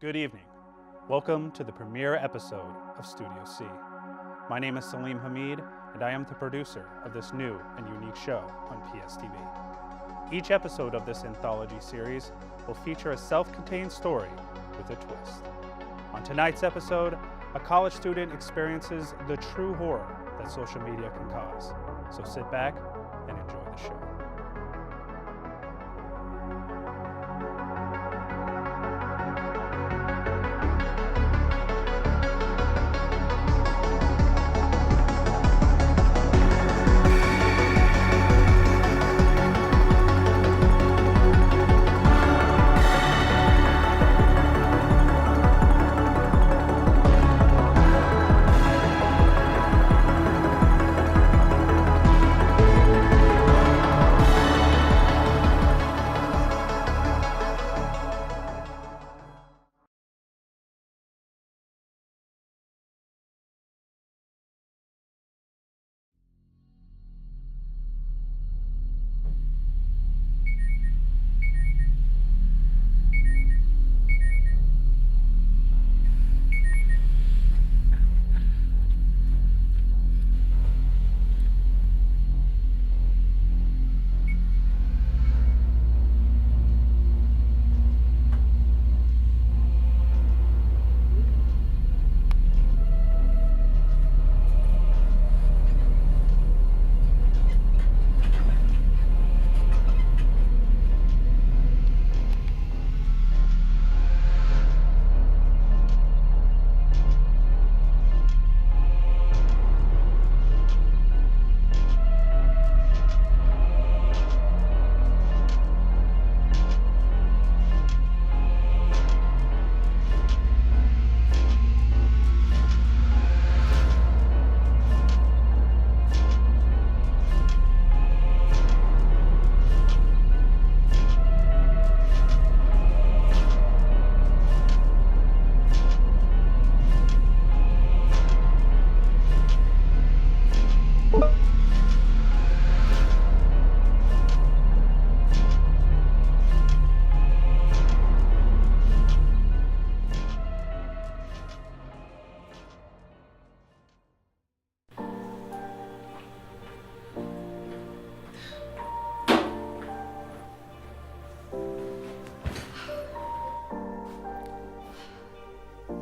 Good evening. Welcome to the premiere episode of Studio C. My name is Saleem Hameed, and I am the producer of this new and unique show on PSTV. Each episode of this anthology series will feature a self-contained story with a twist. On tonight's episode, a college student experiences the true horror that social media can cause. So sit back and enjoy the show.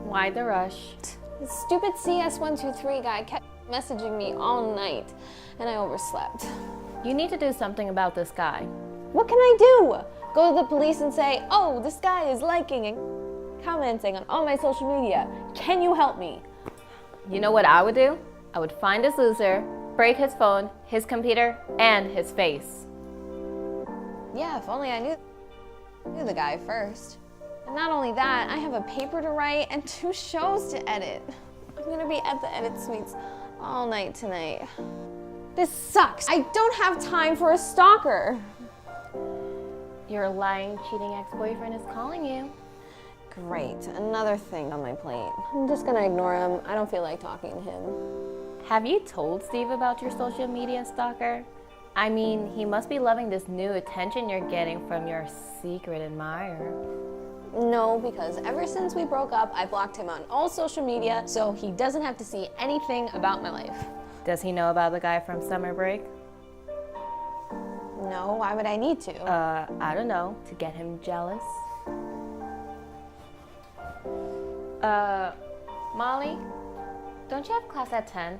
Why the rush? The stupid CS123 guy kept messaging me all night, and I overslept. You need to do something about this guy. What can I do? Go to the police and say, oh, this guy is liking and commenting on all my social media. Can you help me? You know what I would do? I would find this loser, break his phone, his computer, and his face. Yeah, if only I knew the guy first. And not only that, I have a paper to write and 2 shows to edit. I'm gonna be at the edit suites all night tonight. This sucks. I don't have time for a stalker. Your lying, cheating ex-boyfriend is calling you. Great, another thing on my plate. I'm just gonna ignore him. I don't feel like talking to him. Have you told Steve about your social media stalker? I mean, he must be loving this new attention you're getting from your secret admirer. No, because ever since we broke up, I blocked him on all social media, so he doesn't have to see anything about my life. Does he know about the guy from summer break? No, why would I need to? I don't know, to get him jealous. Molly, don't you have class at 10?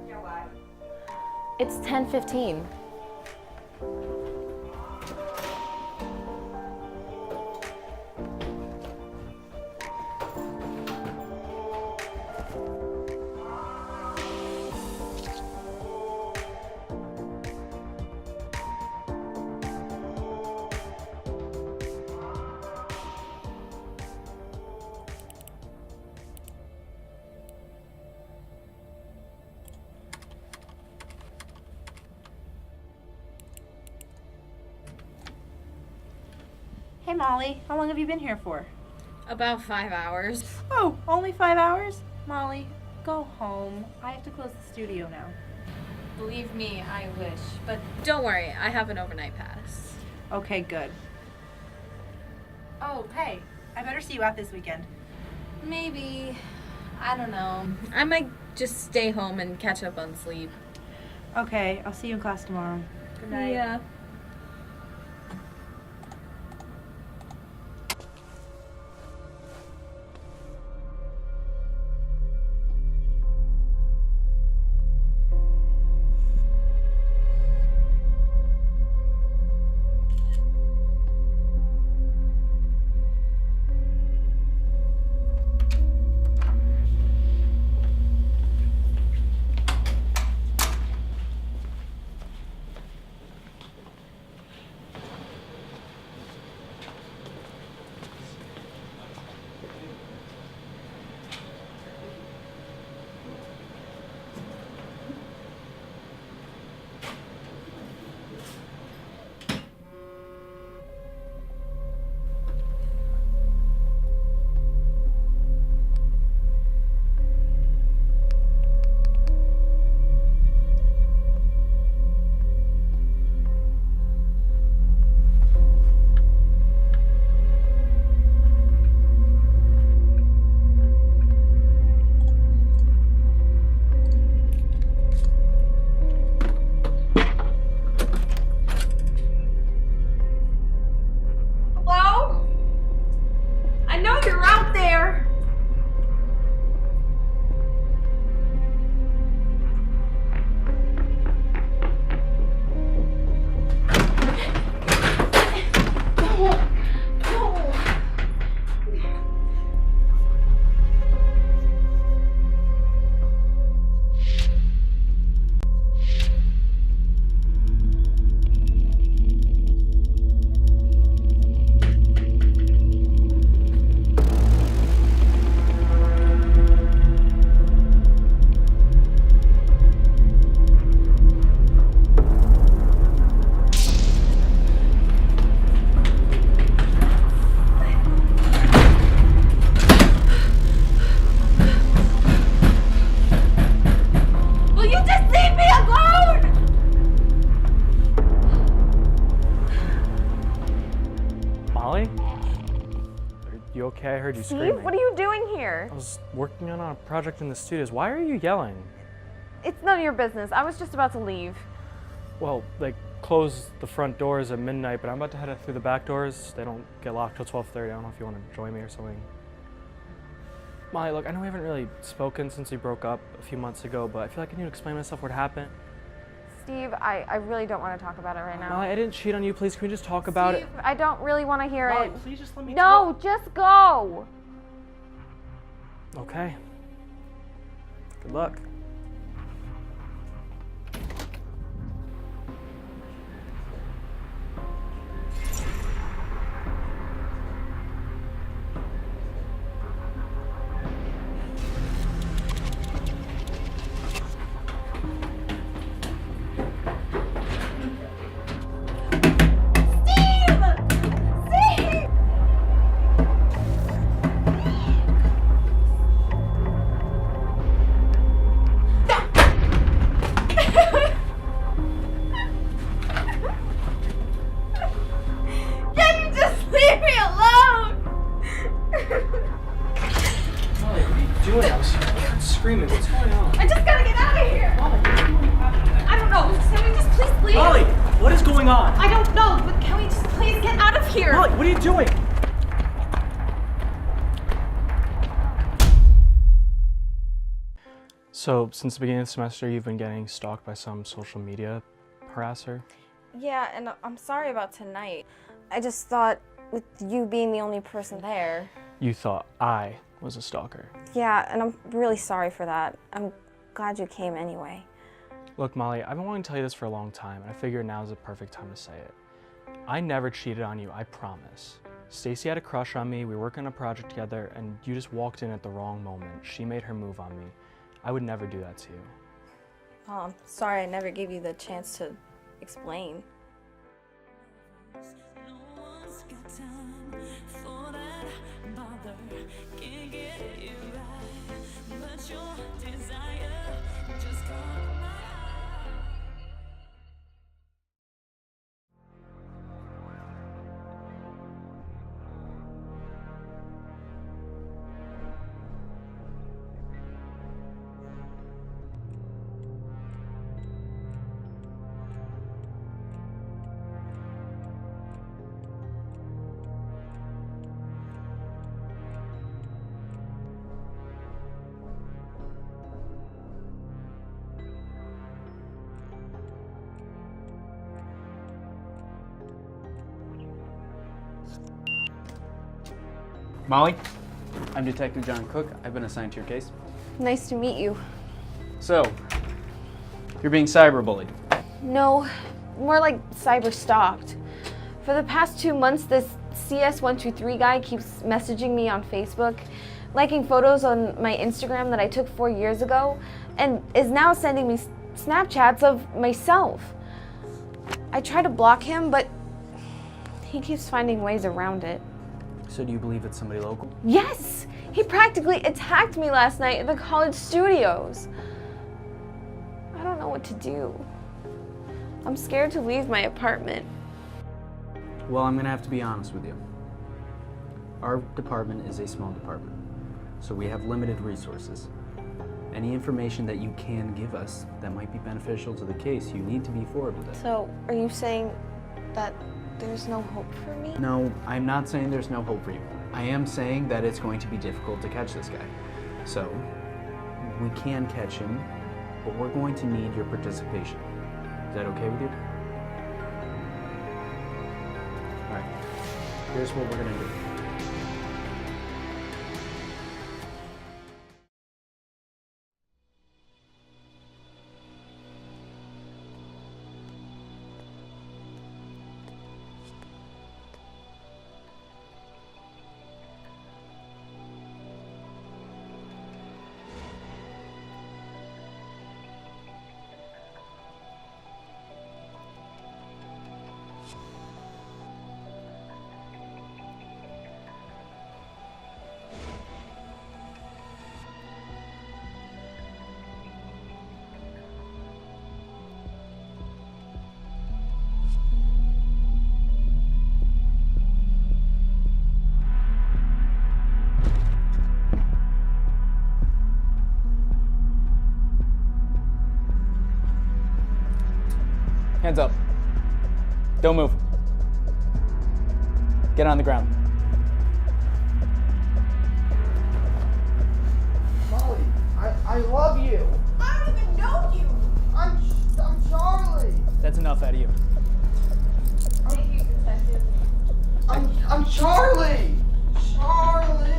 Yeah, why? It's 10:15. Hey Molly, how long have you been here for? About 5 hours. Oh, only 5 hours? Molly, go home. I have to close the studio now. Believe me, I wish. But don't worry, I have an overnight pass. Okay, good. Oh, hey, I better see you out this weekend. Maybe. I don't know. I might just stay home and catch up on sleep. Okay, I'll see you in class tomorrow. Good night. Yeah. Hello? I know you're out there. Will you just leave me alone? Molly? Are you okay? I heard you screaming. Steve, what are you doing here? I was working on a project in the studios. Why are you yelling? It's none of your business. I was just about to leave. Well, they close the front doors at midnight, but I'm about to head out through the back doors. They don't get locked till 12:30. I don't know if you want to join me or something. Molly, look, I know we haven't really spoken since we broke up a few months ago, but I feel like I need to explain myself what happened. Steve, I really don't want to talk about it right now. Molly, I didn't cheat on you. Please, can we just talk about it? I don't really want to hear Molly, it. please just let me No, just go. Okay. Good luck. Can you just leave me alone? Molly, what are you doing? I was screaming. What's going on? I just gotta get out of here. I don't know. Can we just please leave? Molly, what is going on? I don't know, but can we just please get out of here? Molly, what are you doing? So, since the beginning of the semester, you've been getting stalked by some social media harasser? Yeah, and I'm sorry about tonight. I just thought with you being the only person there. You thought I was a stalker. Yeah, and I'm really sorry for that. I'm glad you came anyway. Look, Molly, I've been wanting to tell you this for a long time, and I figured now's the perfect time to say it. I never cheated on you, I promise. Stacy had a crush on me, we were working on a project together, and you just walked in at the wrong moment. She made her move on me. I would never do that to you. Oh, I'm sorry I never gave you the chance to explain. Molly, I'm Detective John Cook. I've been assigned to your case. Nice to meet you. So, you're being cyberbullied. No, more like cyber stalked. For the past 2 months, this CS123 guy keeps messaging me on Facebook, liking photos on my Instagram that I took 4 years ago, and is now sending me Snapchats of myself. I try to block him, but he keeps finding ways around it. So do you believe it's somebody local? Yes! He practically attacked me last night at the college studios. I don't know what to do. I'm scared to leave my apartment. Well, I'm gonna have to be honest with you. Our department is a small department, so we have limited resources. Any information that you can give us that might be beneficial to the case, you need to be forward with it. So, are you saying that there's no hope for me? No, I'm not saying there's no hope for you. I am saying that it's going to be difficult to catch this guy. So, we can catch him, but we're going to need your participation. Is that okay with you? All right, here's what we're gonna do. Hands up. Don't move. Get on the ground. Molly, I love you. I don't even know you. I'm Charlie. That's enough out of you. Thank you, Detective. I'm Charlie. Charlie.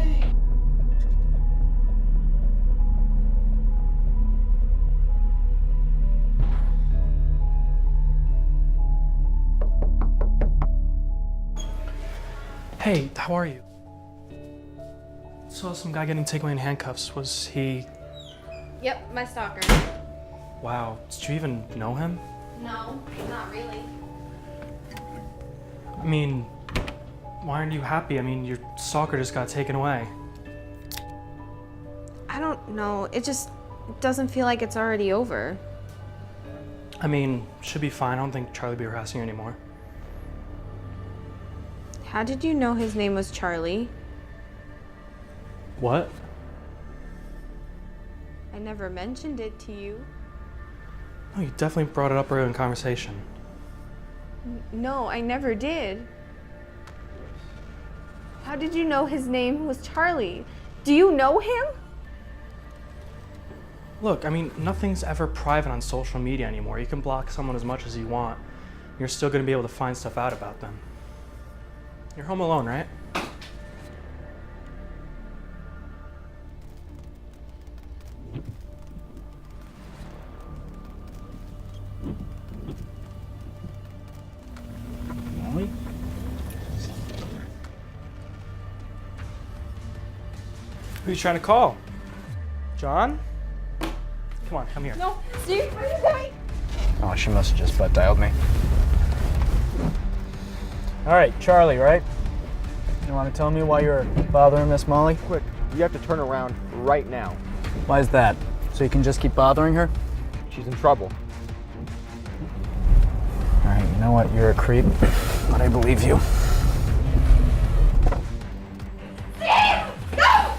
Hey, how are you? Saw some guy getting taken away in handcuffs. Was he... Yep, my stalker. Wow, did you even know him? No, not really. I mean, why aren't you happy? I mean, your stalker just got taken away. I don't know. It just doesn't feel like it's already over. I mean, should be fine. I don't think Charlie will be harassing you anymore. How did you know his name was Charlie? What? I never mentioned it to you. No, you definitely brought it up earlier in conversation. No, I never did. How did you know his name was Charlie? Do you know him? Look, I mean, nothing's ever private on social media anymore. You can block someone as much as you want. You're still gonna be able to find stuff out about them. You're home alone, right? Molly? Who are you trying to call? John? Come on, come here. No, Steve, where are you going? Oh, she must have just butt dialed me. All right, Charlie, right? You want to tell me why you're bothering Miss Molly? Quick, you have to turn around right now. Why is that? So you can just keep bothering her? She's in trouble. All right, you know what? You're a creep, but I believe you. No!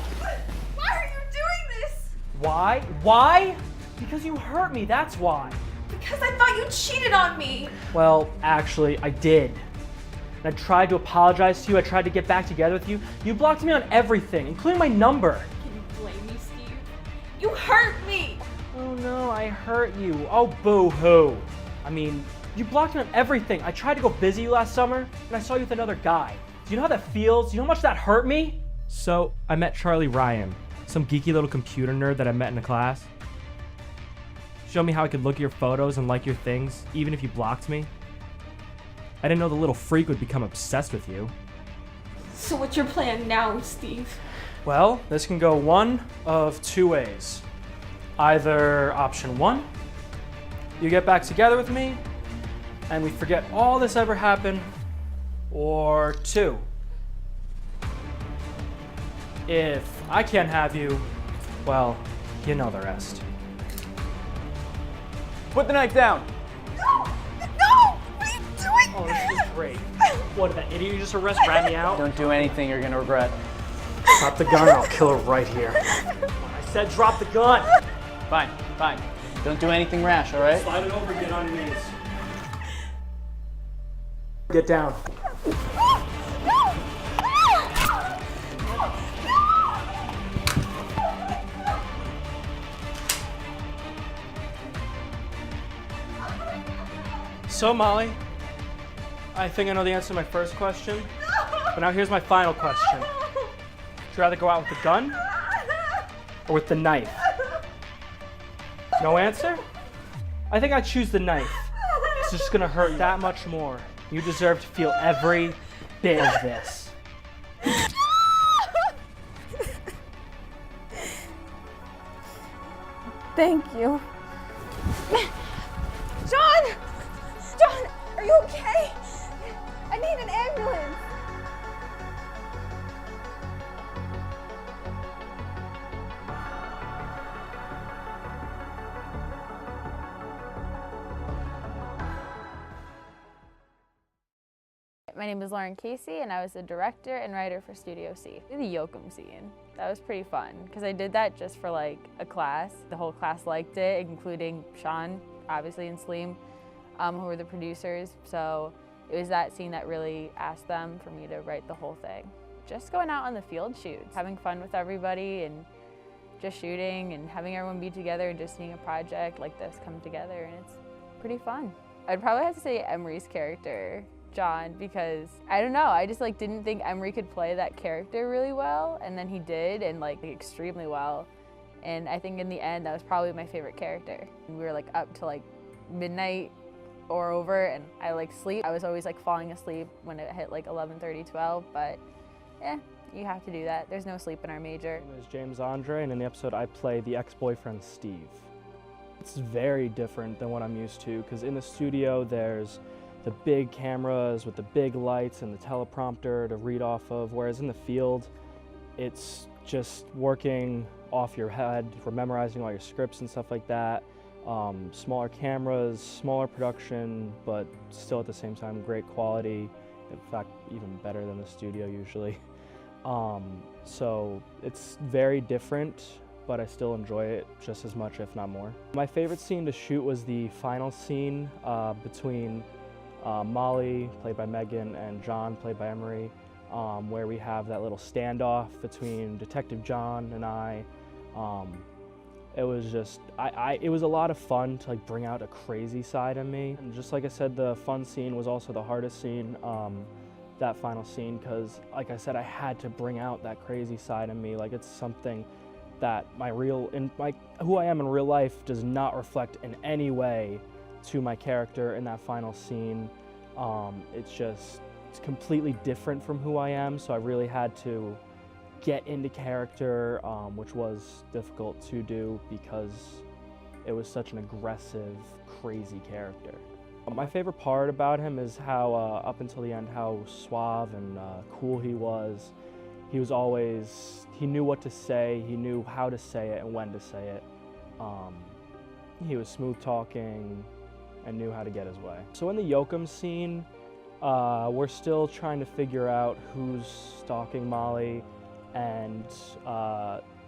Why are you doing this? Why? Why? Because you hurt me, that's why. Because I thought you cheated on me. Well, actually, I did. And I tried to apologize to you, I tried to get back together with you. You blocked me on everything, including my number. Can you blame me, Steve? You hurt me. Oh no, I hurt you. Oh, boo-hoo. I mean, you blocked me on everything. I tried to go visit you last summer, and I saw you with another guy. Do you know how that feels? Do you know how much that hurt me? So, I met Charlie Ryan, some geeky little computer nerd that I met in a class. Showed me how I could look at your photos and like your things, even if you blocked me. I didn't know the little freak would become obsessed with you. So what's your plan now, Steve? Well, this can go one of two ways. Either option one, you get back together with me, and we forget all this ever happened, or two, if I can't have you, well, you know the rest. Put the knife down. No! No! What are you doing? Oh, this is great. What, did that idiot you just arrest rat me out? Don't do anything you're gonna regret. Drop the gun or I'll kill her right here. I said drop the gun! Fine, fine. Don't do anything rash, all right? Slide it over and get on your knees. Get down. So, Molly, I think I know the answer to my first question, but now here's my final question. Would you rather go out with the gun or with the knife? No answer? I think I choose the knife. It's just gonna hurt that much more. You deserve to feel every bit of this. Thank you. John! John, are you okay? I need an ambulance. My name is Lauren Casey, and I was the director and writer for Studio C. The Yoakum scene. That was pretty fun, because I did that just for like a class. The whole class liked it, including Sean, obviously, and Saleem, who were the producers. So it was that scene that really asked them for me to write the whole thing. Just going out on the field shoots, having fun with everybody, and just shooting, and having everyone be together, and just seeing a project like this come together, and it's pretty fun. I'd probably have to say Emery's character, John, because I don't know, I just like didn't think Emery could play that character really well, and then he did, and like extremely well. And I think in the end that was probably my favorite character. We were like up to like midnight or over, and I like sleep. I was always like falling asleep when it hit like 11:30, 12, but yeah, you have to do that. There's no sleep in our major. My name is James Andre, and in the episode I play the ex-boyfriend Steve. It's very different than what I'm used to, because in the studio there's the big cameras with the big lights and the teleprompter to read off of, whereas in the field, it's just working off your head, for memorizing all your scripts and stuff like that. Smaller cameras, smaller production, but still at the same time great quality. In fact, even better than the studio usually. So it's very different, but I still enjoy it just as much, if not more. My favorite scene to shoot was the final scene between Molly, played by Megan, and John, played by Emery, where we have that little standoff between Detective John and I. It was just, it was a lot of fun to like bring out a crazy side of me. And just like I said, the fun scene was also the hardest scene, that final scene, because like I said, I had to bring out that crazy side of me. Like it's something that who I am in real life does not reflect in any way to my character in that final scene. It's completely different from who I am, so I really had to get into character, which was difficult to do because it was such an aggressive, crazy character. My favorite part about him is how, up until the end, how suave and cool he was. He was always, he knew what to say, he knew how to say it and when to say it. He was smooth talking and knew how to get his way. So in the Yoakum scene, we're still trying to figure out who's stalking Molly, and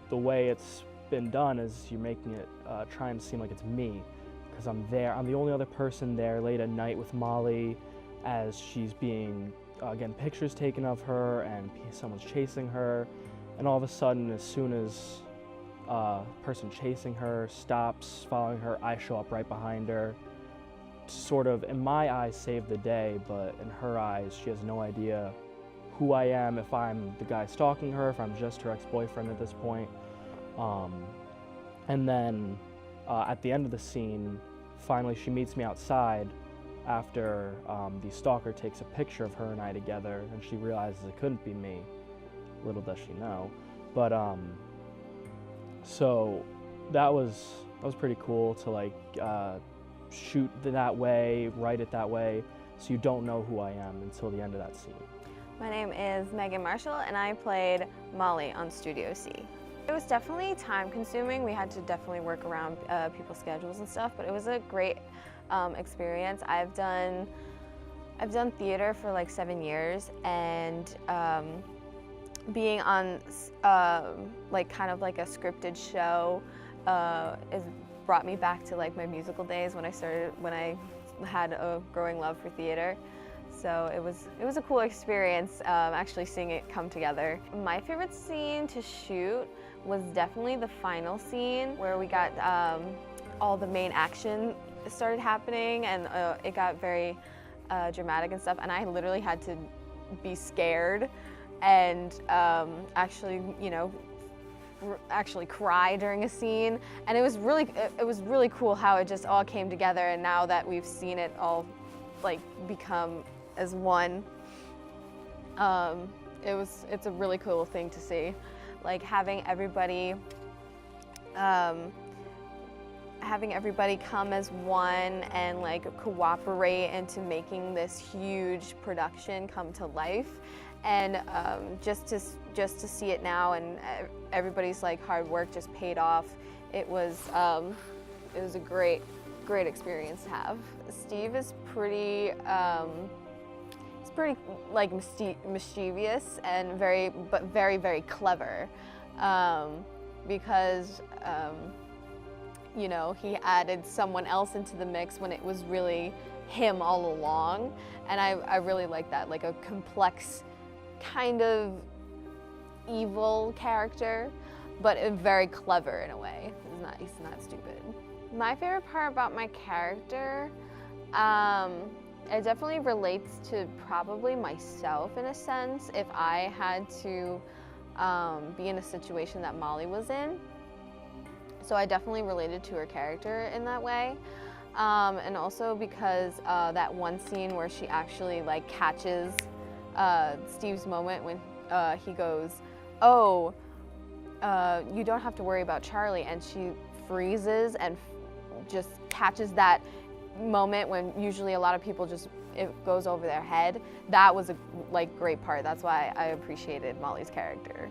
the way it's been done is you're making it, trying to seem like it's me, because I'm there. I'm the only other person there late at night with Molly as she's being, getting pictures taken of her and someone's chasing her, and all of a sudden, as soon as person chasing her stops following her, I show up right behind her to sort of, in my eyes, save the day, but in her eyes, she has no idea who I am, if I'm the guy stalking her, if I'm just her ex-boyfriend at this point. And then at the end of the scene, finally she meets me outside after the stalker takes a picture of her and I together, and she realizes it couldn't be me. Little does she know. But so that was pretty cool to like shoot that way, write it that way, so you don't know who I am until the end of that scene. My name is Megan Marshall, and I played Molly on Studio C. It was definitely time consuming. We had to definitely work around people's schedules and stuff, but it was a great experience. I've done theater for like 7 years, and being on like kind of like a scripted show has brought me back to like my musical days when I had a growing love for theater. So it was a cool experience actually seeing it come together. My favorite scene to shoot was definitely the final scene where we got all the main action started happening, and it got very dramatic and stuff, and I literally had to be scared and actually, you know, actually cry during a scene, and it was really cool how it just all came together. And now that we've seen it all like become as one, it's a really cool thing to see, like having everybody come as one and like cooperate into making this huge production come to life. And just to see it now, and everybody's like hard work just paid off. It was a great experience to have. Steve is pretty like mischievous and very clever, because you know, he added someone else into the mix when it was really him all along, and I really like that, like a complex, kind of evil character, but very clever in a way. He's not stupid. My favorite part about my character, it definitely relates to probably myself in a sense. If I had to be in a situation that Molly was in, so I definitely related to her character in that way. And also because that one scene where she actually like catches Steve's moment when he goes, "Oh, you don't have to worry about Charlie," and she freezes and just catches that moment when usually a lot of people it goes over their head. That was a great part. That's why I appreciated Molly's character.